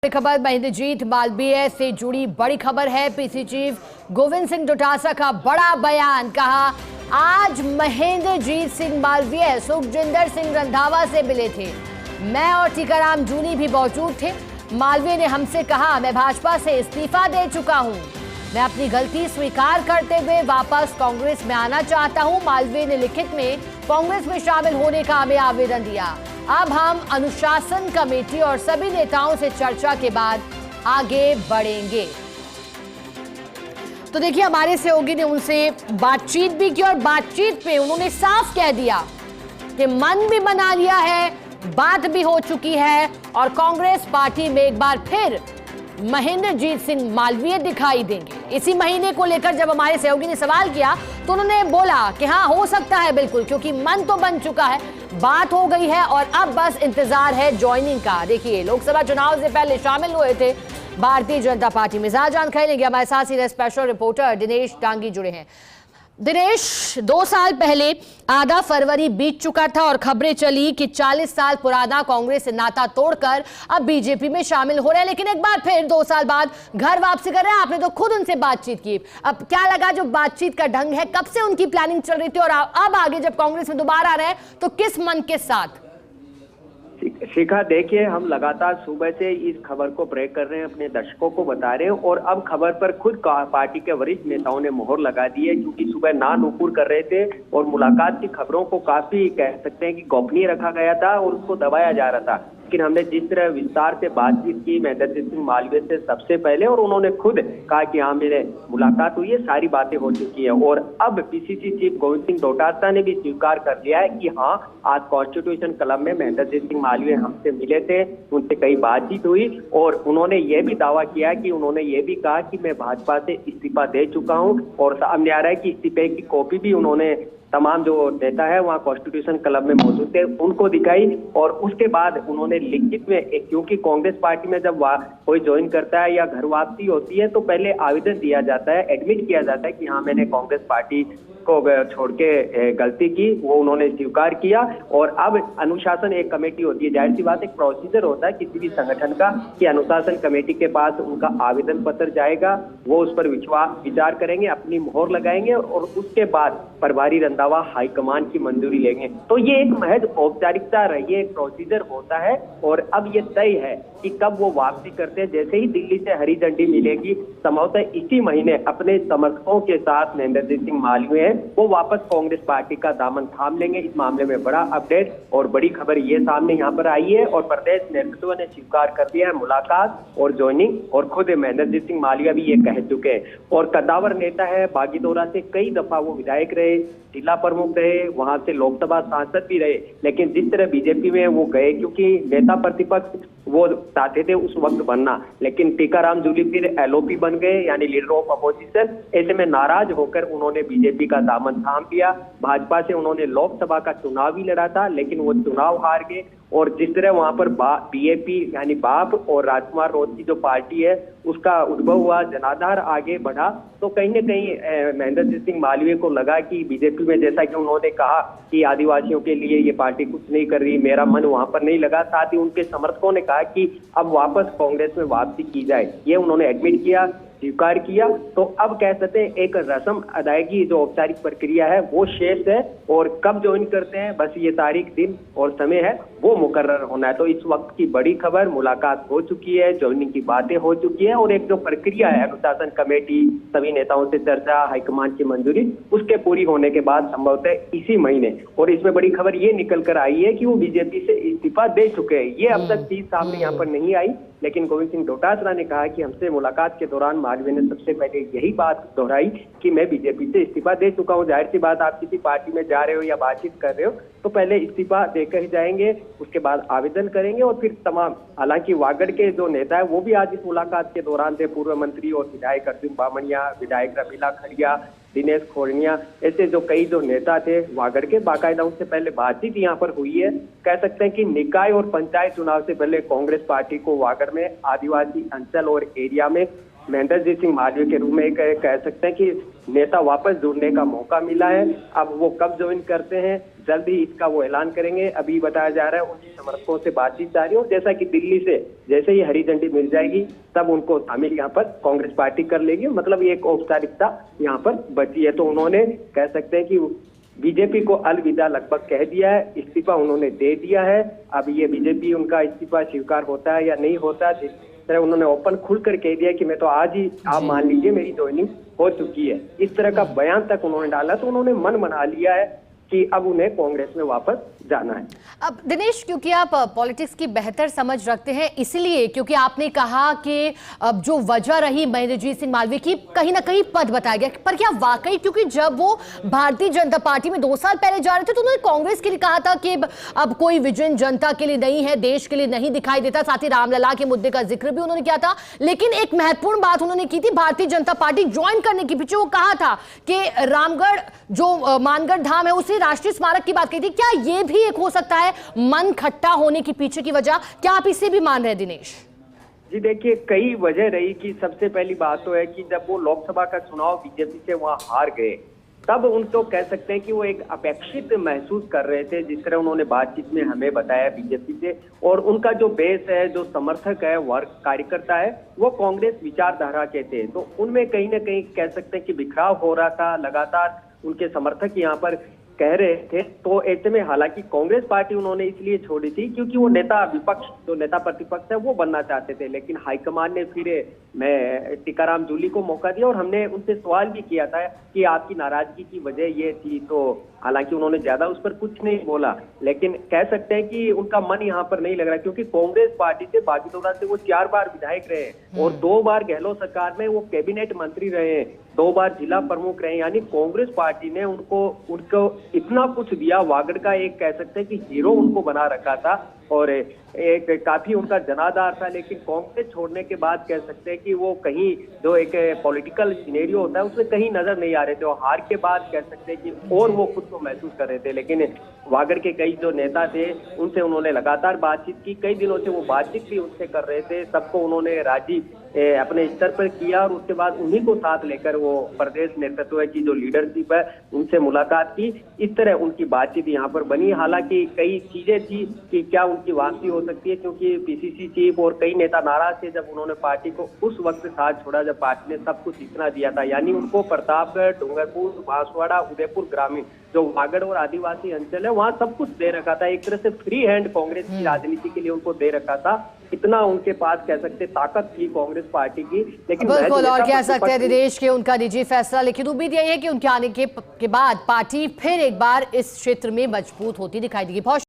बड़ी खबर महेंद्रजीत मालवीय से जुड़ी बड़ी खबर है। पीसी चीफ गोविंद सिंह डोटासरा का बड़ा बयान। कहा आज महेंद्रजीत सिंह मालवीय सुखजिंदर सिंह रंधावा से मिले थे। मैं और टीकाराम जूली भी मौजूद थे। मालवीय ने हमसे कहा मैं भाजपा से इस्तीफा दे चुका हूं। मैं अपनी गलती स्वीकार करते हुए वापस कांग्रेस में आना चाहता हूं। मालवीय ने लिखित में कांग्रेस में शामिल होने का हमें आवेदन दिया। अब हम अनुशासन कमेटी और सभी नेताओं से चर्चा के बाद आगे बढ़ेंगे। तो देखिए, हमारे सहयोगी ने उनसे बातचीत भी की और बातचीत पे उन्होंने साफ कह दिया कि मन भी बना लिया है, बात भी हो चुकी है और कांग्रेस पार्टी में एक बार फिर महेंद्रजीत सिंह मालवीय दिखाई देंगे। इसी महीने को लेकर जब हमारे सहयोगी ने सवाल किया तो उन्होंने बोला कि हाँ, हो सकता है बिल्कुल, क्योंकि मन तो बन चुका है, बात हो गई है और अब बस इंतजार है ज्वाइनिंग का। देखिए, लोकसभा चुनाव से पहले शामिल हुए थे भारतीय जनता पार्टी में। ज्यादा जानकारी लेंगे, हमारे साथ सीधे स्पेशल रिपोर्टर दिनेश डांगी जुड़े हैं। दिनेश, 2 साल पहले आधा फरवरी बीत चुका था और खबरें चली कि 40 साल पुराना कांग्रेस से नाता तोड़कर अब बीजेपी में शामिल हो रहे हैं, लेकिन एक बार फिर 2 साल बाद घर वापसी कर रहे हैं। आपने तो खुद उनसे बातचीत की, अब क्या लगा जो बातचीत का ढंग है, कब से उनकी प्लानिंग चल रही थी और अब आगे जब कांग्रेस में दोबारा आ रहे हैं तो किस मन के साथ? शिखा, देखिए, हम लगातार सुबह से इस खबर को ब्रेक कर रहे हैं, अपने दर्शकों को बता रहे हैं और अब खबर पर खुद पार्टी के वरिष्ठ नेताओं ने मोहर लगा दी है, क्योंकि सुबह ना नुपुर कर रहे थे और मुलाकात की खबरों को काफी कह सकते हैं कि गोपनीय रखा गया था और उसको दबाया जा रहा था। लेकिन हमने जिस तरह विस्तार से बातचीत की महेंद्रजीत सिंह मालवीय से सबसे पहले, और उन्होंने खुद कहा कि हाँ, मेरे मुलाकात हुई है, सारी बातें हो चुकी है और अब पीसीसी चीफ गोविंद सिंह डोटासरा ने भी स्वीकार कर लिया है कि हाँ, आज कॉन्स्टिट्यूशन क्लब में महेंद्रजीत सिंह मालवीय हमसे मिले थे, उनसे कई बातचीत हुई और उन्होंने ये भी दावा किया कि उन्होंने ये भी कहा कि मैं भाजपा से इस्तीफा दे चुका हूँ और सामने आ रहा है कि इस्तीफे की कॉपी भी उन्होंने तमाम जो नेता है वहाँ कॉन्स्टिट्यूशन क्लब में मौजूद थे उनको दिखाई। और उसके बाद उन्होंने लिखित में, क्योंकि कांग्रेस पार्टी में जब कोई ज्वाइन करता है या घर वापसी होती है तो पहले आवेदन दिया जाता है, एडमिट किया जाता है कि हाँ, मैंने कांग्रेस पार्टी को छोड़ के गलती की, वो उन्होंने स्वीकार किया। और अब अनुशासन एक कमेटी होती है, जाहिर सी बात एक प्रोसीजर होता है किसी भी संगठन का कि अनुशासन कमेटी के पास उनका आवेदन पत्र जाएगा, वो उस पर विचार करेंगे, अपनी मोहर लगाएंगे और उसके बाद प्रभारी रंधावा हाईकमान की मंजूरी लेंगे। तो ये एक महज औपचारिकता रही है, एक प्रोसीजर होता है और अब ये तय है कि कब वो वापसी करते हैं। जैसे ही दिल्ली से हरी झंडी मिलेगी, संभवतः इसी महीने अपने समर्थकों के साथ महेंद्रजीत सिंह मालवीय वो वापस कांग्रेस पार्टी का दामन थाम लेंगे। इस मामले में बड़ा अपडेट और बड़ी खबर ये सामने यहाँ पर आई है और प्रदेश नेतृत्व ने स्वीकार कर दिया है मुलाकात और ज्वाइनिंग, और खुद महेंद्रजीत सिंह मालवीय भी ये कह चुके हैं। और कद्दावर नेता है, बागीदोरा से कई दफा वो विधायक रहे, जिला प्रमुख रहे, वहां से लोकसभा सांसद भी रहे, लेकिन जिस तरह बीजेपी में वो गए, क्योंकि नेता प्रतिपक्ष वो चाहते थे उस वक्त बनना, लेकिन टीकाराम जूली फिर एलओपी बन गए, यानी लीडर ऑफ अपोजिशन। ऐसे में नाराज होकर उन्होंने बीजेपी का दामन थाम लिया। भाजपा से उन्होंने लोकसभा का चुनाव भी लड़ा था, लेकिन वो चुनाव हार गए। और जिस तरह वहां पर बीएपी यानी बाप और राजकुमार रोज की जो पार्टी है उसका उद्भव हुआ, जनाधार आगे बढ़ा, तो कहीं न कहीं महेंद्रजीत सिंह मालवीय को लगा कि बीजेपी में, जैसा कि उन्होंने कहा कि आदिवासियों के लिए ये पार्टी कुछ नहीं कर रही, मेरा मन वहां पर नहीं लगा। साथ ही उनके समर्थकों ने कहा कि अब वापस कांग्रेस में वापसी की जाए, ये उन्होंने एडमिट किया, स्वीकार किया। तो अब कह सकते हैं एक रस्म अदायगी जो औपचारिक प्रक्रिया है वो शेष है और कब ज्वाइन करते हैं, बस ये तारीख, दिन और समय है वो मुकर्रर होना है। तो इस वक्त की बड़ी खबर, मुलाकात हो चुकी है, ज्वाइनिंग की बातें हो चुकी है और एक जो प्रक्रिया है अनुशासन कमेटी, सभी नेताओं से चर्चा, हाईकमान की मंजूरी, उसके पूरी होने के बाद संभवतः इसी महीने। और इसमें बड़ी खबर ये निकल कर आई है कि वो बीजेपी से इस्तीफा दे चुके हैं। ये अब तक चीज सामने यहाँ पर नहीं आई, लेकिन गोविंद सिंह डोटासरा ने कहा कि हमसे मुलाकात के दौरान मालवीय ने सबसे पहले यही बात दोहराई कि मैं बीजेपी से इस्तीफा दे चुका हूं। जाहिर सी बात, आप किसी पार्टी में जा रहे हो या बातचीत कर रहे हो तो पहले इस्तीफा देकर ही जाएंगे, उसके बाद आवेदन करेंगे और फिर तमाम। हालांकि वागड़ के जो नेता है वो भी आज इस मुलाकात के दौरान थे, पूर्व मंत्री और विधायक अर्जुन बामणिया, विधायक रमीला खड़िया, दिनेश खोड़निया, ऐसे जो कई जो नेता थे वागड़ के, बाकायदा उससे पहले बातचीत यहाँ पर हुई है। कह सकते हैं कि निकाय और पंचायत चुनाव से पहले कांग्रेस पार्टी को वागड़ में आदिवासी अंचल और एरिया में महेंद्र सिंह मालवीय के रूप में एक कह सकते हैं कि नेता वापस जुड़ने का मौका मिला है। अब वो कब ज्वाइन करते हैं, जल्द ही इसका वो ऐलान करेंगे। अभी बताया जा रहा है उनकी समर्थकों से बातचीत जारी हो, जैसा कि दिल्ली से जैसे ही हरी झंडी मिल जाएगी तब उनको शामिल यहाँ पर कांग्रेस पार्टी कर लेगी। मतलब ये एक औपचारिकता यहाँ पर बची है। तो उन्होंने कह सकते हैं कि बीजेपी को अलविदा लगभग कह दिया है, इस्तीफा उन्होंने दे दिया है। अब ये बीजेपी उनका इस्तीफा स्वीकार होता है या नहीं होता, जिस तरह उन्होंने ओपन खुलकर कह दिया कि मैं तो आज ही, आप मान लीजिए मेरी ज्वाइनिंग हो चुकी है, इस तरह का बयान तक उन्होंने डाला। तो उन्होंने मन बना लिया है कि अब उन्हें कांग्रेस में वापस जाना है। अब दिनेश, क्योंकि आप पॉलिटिक्स की बेहतर समझ रखते हैं, इसलिए क्योंकि आपने कहा कि अब जो वजह रही महेंद्र सिंह मालवीय की, कहीं ना कहीं पद बताया गया, पर क्या वाकई, क्योंकि जब वो भारतीय जनता पार्टी में 2 साल पहले जा रहे थे तो उन्होंने कांग्रेस के लिए कहा था कि अब कोई विजन जनता के लिए नहीं है, देश के लिए नहीं दिखाई देता। साथ ही रामलला के मुद्दे का जिक्र भी उन्होंने किया था। लेकिन एक महत्वपूर्ण बात उन्होंने की थी भारतीय जनता पार्टी ज्वाइन करने के पीछे, वो कहा था कि रामगढ़ जो मानगढ़ धाम है उसे राष्ट्रीय स्मारक की बात की थी। क्या ये भी एक हो सकता है मन खट्टा होने की पीछे की वजह? क्या आप इसे भी मान रहे हैं दिनेश? जी देखिए, कई वजह रही कि सबसे पहली बात तो है कि जब वो लोकसभा का चुनाव बीजेपी से वहां हार गए, तब उनको कह सकते हैं कि वो एक अपेक्षित महसूस कर रहे थे, जिस तरह उन्होंने बातचीत में हमें बताया बीजेपी से। और उनका जो बेस है, जो समर्थक है, वर्ग कार्यकर्ता है, वो कांग्रेस विचारधारा के थे। तो उनमें कहीं ना कहीं कह सकते हैं कि बिखराव हो रहा था। लगातार उनके समर्थक यहाँ पर कह रहे थे। तो ऐसे में हालांकि कांग्रेस पार्टी उन्होंने इसलिए छोड़ी थी क्योंकि वो नेता विपक्ष, जो नेता प्रतिपक्ष है, वो बनना चाहते थे। लेकिन हाईकमान ने फिर मैं टीकाराम जूली को मौका दिया और हमने उनसे सवाल भी किया था कि आपकी नाराजगी की वजह ये थी। तो हालांकि उन्होंने ज्यादा उस पर कुछ नहीं बोला, लेकिन कह सकते हैं कि उनका मन यहाँ पर नहीं लग रहा, क्योंकि कांग्रेस पार्टी से बागीदोड़ा से वो 4 बार विधायक रहे और 2 बार गहलोत सरकार में वो कैबिनेट मंत्री रहे, 2 बार जिला प्रमुख रहे। यानी कांग्रेस पार्टी ने उनको इतना कुछ दिया, वागड़ का एक कह सकते हैं कि हीरो उनको बना रखा था और एक काफी उनका जनाधार था। लेकिन कांग्रेस छोड़ने के बाद कह सकते हैं कि वो कहीं जो एक पॉलिटिकल सिनेरियो होता है उसमें कहीं नजर नहीं आ रहे थे और हार के बाद कह सकते हैं कि और वो खुद को महसूस कर रहे थे। लेकिन वागड़ के कई जो नेता थे उनसे उन्होंने लगातार बातचीत की, कई दिनों से वो बातचीत भी उनसे कर रहे थे। सबको उन्होंने राजी अपने स्तर पर किया और उसके बाद उन्हीं को साथ लेकर वो प्रदेश नेतृत्व की जो लीडरशिप है उनसे मुलाकात की। इस तरह उनकी बातचीत यहाँ पर बनी। हालांकि कई चीजें थी कि क्या उनकी वापसी हो सकती है, क्योंकि पीसीसी चीफ और कई नेता नाराज थे जब उन्होंने पार्टी को उस वक्त साथ छोड़ा जब पार्टी ने सब कुछ इतना दिया था। यानी उनको प्रतापगढ़, डूंगरपुर, बांसवाड़ा, उदयपुर ग्रामीण जो वागड़ और आदिवासी अंचल है वहां सब कुछ दे रखा था। एक तरह से फ्री हैंड कांग्रेस की राजनीति के लिए उनको दे रखा था। इतना उनके पास कह सकते ताकत थी कांग्रेस पार्टी की। लेकिन बिल्कुल, और कह सकते हैं दिनेश के उनका निजी फैसला, लेकिन उम्मीद यही है कि उनके आने के बाद पार्टी फिर एक बार इस क्षेत्र में मजबूत होती दिखाई देगी। बहुत